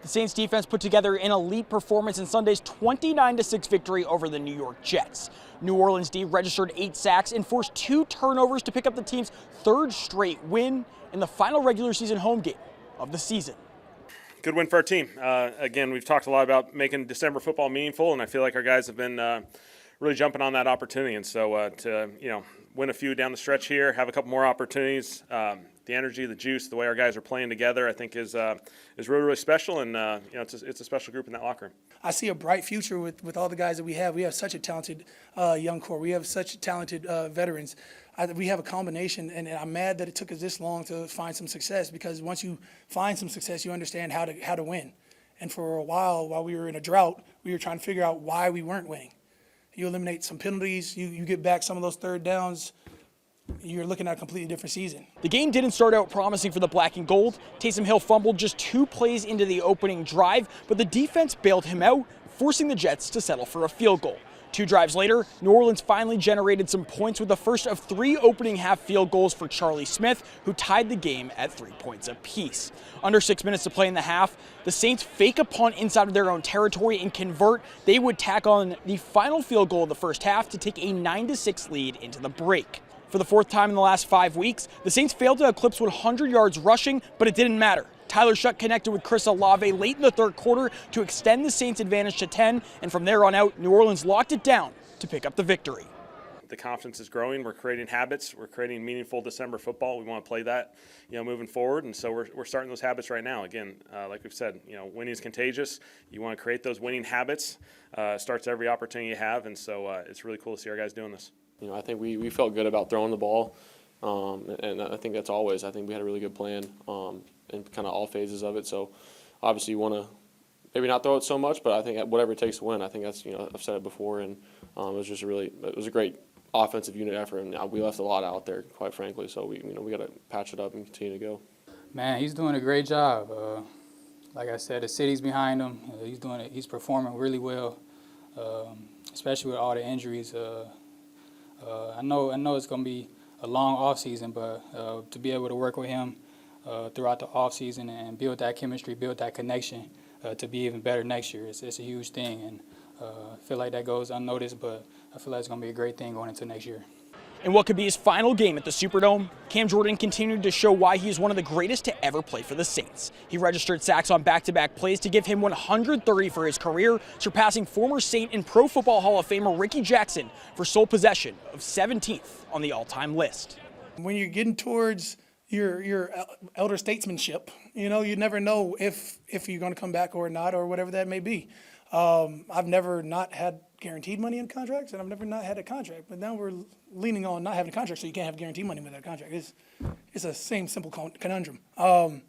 The Saints defense put together an elite performance in Sunday's 29-6 victory over the New York Jets. New Orleans D registered 8 sacks and forced 2 turnovers to pick up the team's 3rd straight win in the final regular season home game of the season. Good win for our team. Again, we've talked a lot about making December football meaningful, and I feel like our guys have been really jumping on that opportunity. And so to win a few down the stretch here, have a couple more opportunities. The energy, the juice, the way our guys are playing together, I think is really, really special, and it's a special group in that locker room. I see a bright future with all the guys that we have. We have such a talented young core. We have such talented veterans. We have a combination, and I'm mad that it took us this long to find some success, because once you find some success, you understand how to win. And for a while we were in a drought, we were trying to figure out why we weren't winning. You eliminate some penalties, you get back some of those third downs, you're looking at a completely different season. The game didn't start out promising for the black and gold. Taysom Hill fumbled just 2 plays into the opening drive, but the defense bailed him out, forcing the Jets to settle for a field goal. 2 drives later, New Orleans finally generated some points with the first of 3 opening half field goals for Charlie Smith, who tied the game at 3 points apiece. Under 6 minutes to play in the half, the Saints fake a punt inside of their own territory and convert. They would tack on the final field goal of the first half to take a 9-6 lead into the break. For the 4th time in the last 5 weeks, the Saints failed to eclipse 100 yards rushing, but it didn't matter. Tyler Shutt connected with Chris Olave late in the 3rd quarter to extend the Saints' advantage to 10, and from there on out, New Orleans locked it down to pick up the victory. The confidence is growing. We're creating habits. We're creating meaningful December football. We want to play that, moving forward, and so we're starting those habits right now. Again, like we've said, winning is contagious. You want to create those winning habits. Starts every opportunity you have, and so it's really cool to see our guys doing this. I think we felt good about throwing the ball, and I think that's always. I think we had a really good plan in kind of all phases of it. So obviously you want to maybe not throw it so much, but I think whatever it takes to win. I think that's I've said it before, and it was a great offensive unit effort, and we left a lot out there, quite frankly. So we got to patch it up and continue to go. Man, he's doing a great job. Like I said, the city's behind him. He's performing really well, especially with all the injuries. I know it's going to be a long off season, but to be able to work with him throughout the off season and build that chemistry, build that connection to be even better next year, it's a huge thing. And I feel like that goes unnoticed, but I feel like it's going to be a great thing going into next year. In what could be his final game at the Superdome, Cam Jordan continued to show why he is one of the greatest to ever play for the Saints. He registered sacks on back-to-back plays to give him 130 for his career, surpassing former Saint and Pro Football Hall of Famer Ricky Jackson for sole possession of 17th on the all-time list. When you're getting towards your elder statesmanship, you never know if you're going to come back or not, or whatever that may be. I've never not had guaranteed money in contracts, and I've never not had a contract. But now we're leaning on not having a contract, so you can't have guaranteed money with that contract. It's a same simple conundrum. As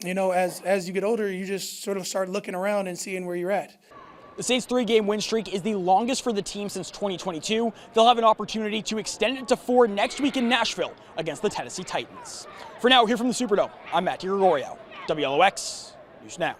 you get older, you just sort of start looking around and seeing where you're at. The Saints' 3-game win streak is the longest for the team since 2022. They'll have an opportunity to extend it to 4 next week in Nashville against the Tennessee Titans. For now, here from the Superdome, I'm Matt DiGregorio, WLOX News Now.